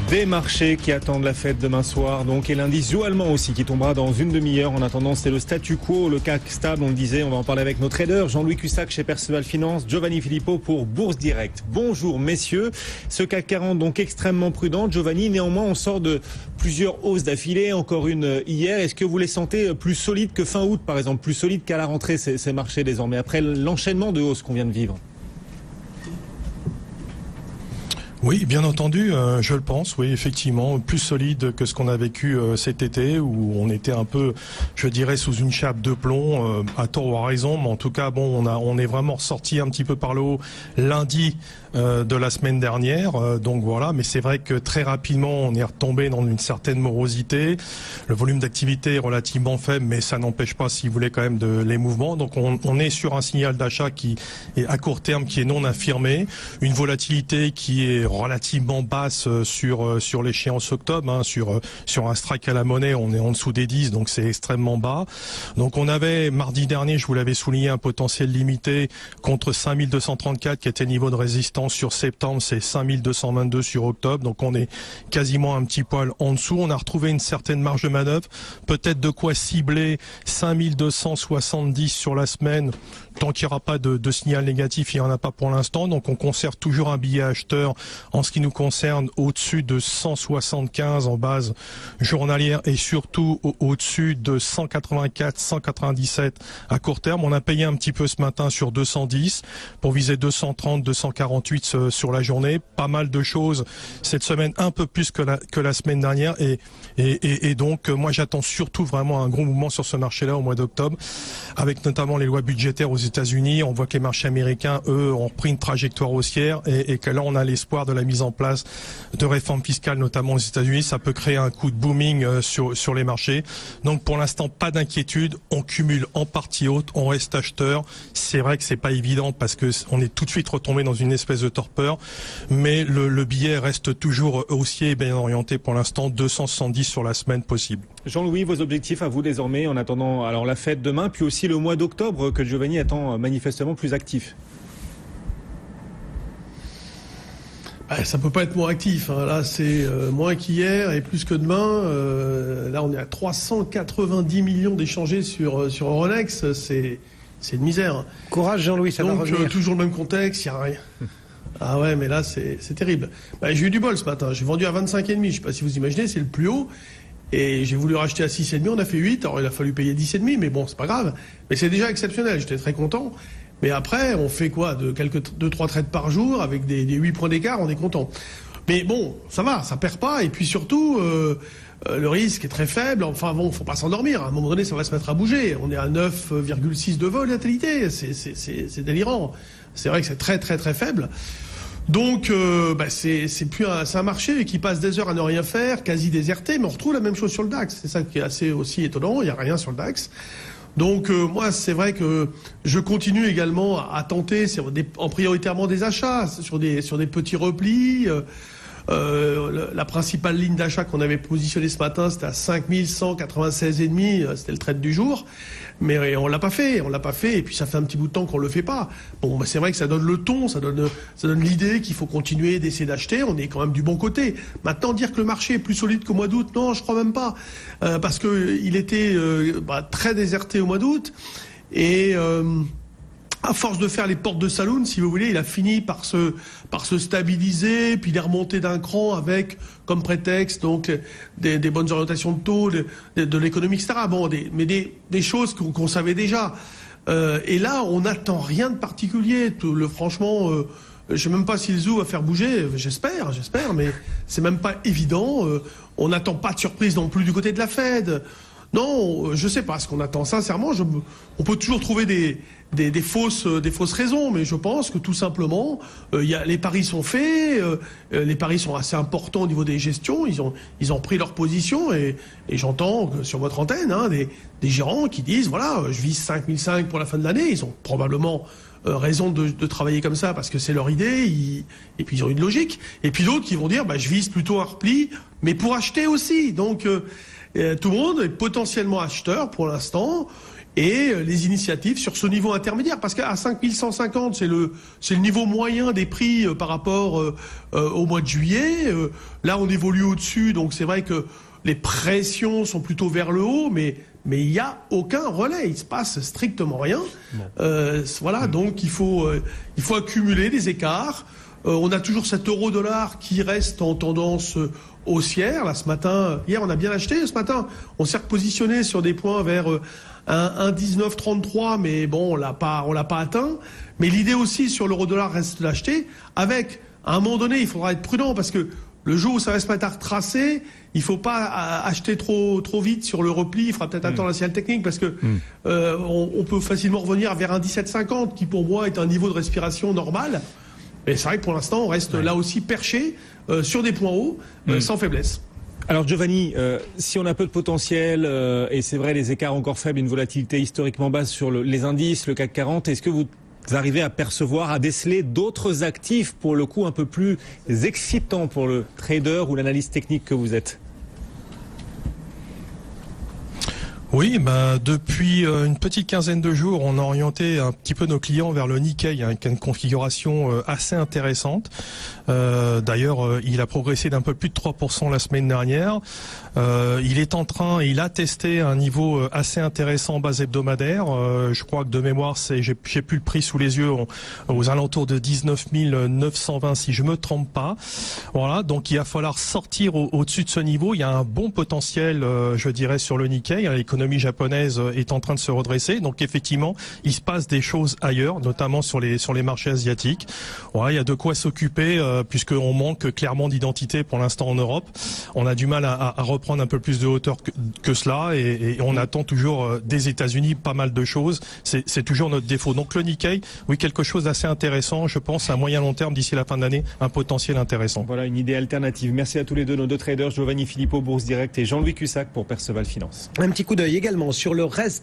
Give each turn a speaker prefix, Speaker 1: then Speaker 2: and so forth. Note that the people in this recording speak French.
Speaker 1: Des marchés qui attendent la fête demain soir, donc, et l'indice Joe allemand aussi qui tombera dans une demi-heure. En attendant, c'est le statu quo, le CAC stable, on le disait. On va en parler avec nos traders, Jean-Louis Cussac chez Perceval Finance, Giovanni Filippo pour Bourse Direct. Bonjour messieurs, ce CAC 40 donc extrêmement prudent. Giovanni, néanmoins on sort de plusieurs hausses d'affilée, encore une hier. Est-ce que vous les sentez plus solides que fin août par exemple, plus solides qu'à la rentrée ces marchés désormais, après l'enchaînement de hausses qu'on vient de vivre?
Speaker 2: Oui, bien entendu, je le pense, oui, effectivement, plus solide que ce qu'on a vécu cet été, où on était un peu, je dirais, sous une chape de plomb, à tort ou à raison, mais en tout cas, bon, on est vraiment ressorti un petit peu par le haut lundi de la semaine dernière, donc voilà, mais c'est vrai que très rapidement, on est retombé dans une certaine morosité, le volume d'activité est relativement faible, mais ça n'empêche pas, si vous voulez, quand même les mouvements, donc on est sur un signal d'achat qui est à court terme, qui est non affirmé, une volatilité qui est relativement basse sur l'échéance octobre, hein, sur un strike à la monnaie, on est en dessous des 10, donc c'est extrêmement bas. Donc on avait mardi dernier, je vous l'avais souligné, un potentiel limité contre 5234 qui était niveau de résistance sur septembre, c'est 5222 sur octobre, donc on est quasiment un petit poil en dessous. On a retrouvé une certaine marge de manœuvre, peut-être de quoi cibler 5270 sur la semaine. Tant qu'il n'y aura pas de signal négatif, il n'y en a pas pour l'instant. Donc on conserve toujours un billet acheteur en ce qui nous concerne au-dessus de 175 en base journalière et surtout au-dessus de 184, 197 à court terme. On a payé un petit peu ce matin sur 210 pour viser 230, 248 sur la journée. Pas mal de choses cette semaine, un peu plus que la semaine dernière. Et donc moi j'attends surtout vraiment un gros mouvement sur ce marché-là au mois d'octobre, avec notamment les lois budgétaires aux États-Unis. On voit que les marchés américains, eux, ont pris une trajectoire haussière et que là, on a l'espoir de la mise en place de réformes fiscales, notamment aux États-Unis. Ça peut créer un coup de booming sur les marchés. Donc, pour l'instant, pas d'inquiétude. On cumule en partie haute, on reste acheteur. C'est vrai que c'est pas évident parce que on est tout de suite retombé dans une espèce de torpeur, mais le billet reste toujours haussier et bien orienté pour l'instant, 270 sur la semaine possible.
Speaker 1: Jean-Louis, vos objectifs à vous désormais en attendant alors la fête demain, puis aussi le mois d'octobre que Giovanni attend manifestement plus actif.
Speaker 3: Ça peut pas être moins actif, hein. Là c'est moins qu'hier et plus que demain. Là on est à 390 millions d'échangés sur Euronext, c'est une misère.
Speaker 4: Courage Jean-Louis, ça va revenir.
Speaker 3: Donc toujours le même contexte, il n'y a rien. Ah ouais, mais là c'est terrible. J'ai eu du bol ce matin, j'ai vendu à 25,5, je sais pas si vous imaginez, c'est le plus haut. Et j'ai voulu racheter à 6,5, on a fait 8, alors il a fallu payer 10,5, mais bon, c'est pas grave. Mais c'est déjà exceptionnel, j'étais très content. Mais après, on fait quoi? De 2-3 trades par jour, avec des 8 points d'écart, on est content. Mais bon, ça va, ça perd pas, et puis surtout, le risque est très faible. Enfin bon, faut pas s'endormir, à un moment donné, ça va se mettre à bouger. On est à 9,6 de volatilité, c'est délirant. C'est vrai que c'est très très très faible. Donc c'est un marché qui passe des heures à ne rien faire, quasi déserté, mais on retrouve la même chose sur le DAX. C'est ça qui est assez aussi étonnant, il n'y a rien sur le DAX. Donc moi c'est vrai que je continue également à tenter en prioritairement des achats sur des petits replis. La principale ligne d'achat qu'on avait positionnée ce matin, c'était à 5196,5, c'était le trade du jour. Mais on l'a pas fait, et puis ça fait un petit bout de temps qu'on le fait pas. Bon, c'est vrai que ça donne le ton, ça donne l'idée qu'il faut continuer d'essayer d'acheter, on est quand même du bon côté. Maintenant, dire que le marché est plus solide qu'au mois d'août, non, je crois même pas. Parce que il était très déserté au mois d'août, et à force de faire les portes de saloon, si vous voulez, il a fini par se stabiliser, puis il est remonté d'un cran avec comme prétexte donc des bonnes orientations de taux, de l'économie, etc. Bon, mais des choses qu'on savait déjà. Et là, on n'attend rien de particulier. Franchement, je sais même pas si le zoo va faire bouger. J'espère, mais c'est même pas évident. On n'attend pas de surprise non plus du côté de la Fed. Non, je sais pas ce qu'on attend. Sincèrement, on peut toujours trouver des fausses raisons, mais je pense que tout simplement, les paris sont faits, les paris sont assez importants au niveau des gestions. Ils ont pris leur position et j'entends sur votre antenne des gérants qui disent voilà, je vise 5005 pour la fin de l'année. Ils ont probablement raison de travailler comme ça parce que c'est leur idée, et puis ils ont une logique. Et puis d'autres qui vont dire je vise plutôt un repli, mais pour acheter aussi. Donc tout le monde est potentiellement acheteur pour l'instant. et les initiatives sur ce niveau intermédiaire. Parce qu'à 5150, c'est le niveau moyen des prix par rapport au mois de juillet. Là, on évolue au-dessus, donc c'est vrai que les pressions sont plutôt vers le haut, mais il n'y a aucun relais, il se passe strictement rien. Voilà, donc il faut accumuler des écarts. On a toujours cet euro-dollar qui reste en tendance haussière. Là, ce matin, hier, on a bien acheté. Ce matin, on s'est repositionné sur des points vers 1,1933, mais bon, on l'a pas atteint. Mais l'idée aussi sur l'euro-dollar reste d'acheter. Avec, à un moment donné, il faudra être prudent parce que le jour où ça va se mettre à retracer, il faut pas acheter trop vite sur le repli. Il faudra peut-être attendre la signal technique parce que on peut facilement revenir vers un 17,50 qui pour moi est un niveau de respiration normal. Mais c'est vrai que pour l'instant, on reste là aussi perché sur des points hauts, sans faiblesse.
Speaker 1: Alors Giovanni, si on a peu de potentiel, et c'est vrai les écarts encore faibles, une volatilité historiquement basse sur les indices, le CAC 40, est-ce que vous arrivez à percevoir, à déceler d'autres actifs pour le coup un peu plus excitants pour le trader ou l'analyste technique que vous êtes ?
Speaker 2: Oui, depuis une petite quinzaine de jours, on a orienté un petit peu nos clients vers le Nikkei, avec une configuration assez intéressante. D'ailleurs, il a progressé d'un peu plus de 3% la semaine dernière. Il a testé un niveau assez intéressant en base hebdomadaire. Je crois que de mémoire, j'ai plus le prix sous les yeux, aux alentours de 19 920 si je me trompe pas. Voilà, donc il va falloir sortir au-dessus de ce niveau. Il y a un bon potentiel, je dirais, sur le Nikkei. L'économie japonaise est en train de se redresser, donc effectivement, il se passe des choses ailleurs, notamment sur les marchés asiatiques. Voilà, il y a de quoi s'occuper, puisqu'on manque clairement d'identité pour l'instant en Europe. On a du mal à reprendre un peu plus de hauteur que cela, et on attend toujours des États-Unis pas mal de choses. C'est toujours notre défaut. Donc le Nikkei, oui, quelque chose d'assez intéressant, je pense, à moyen long terme, d'ici la fin de l'année, un potentiel intéressant.
Speaker 1: Voilà une idée alternative. Merci à tous les deux, nos deux traders, Giovanni Filippo, Bourse Direct, et Jean-Louis Cussac pour Perceval Finance.
Speaker 4: Un petit coup d'œil également sur le reste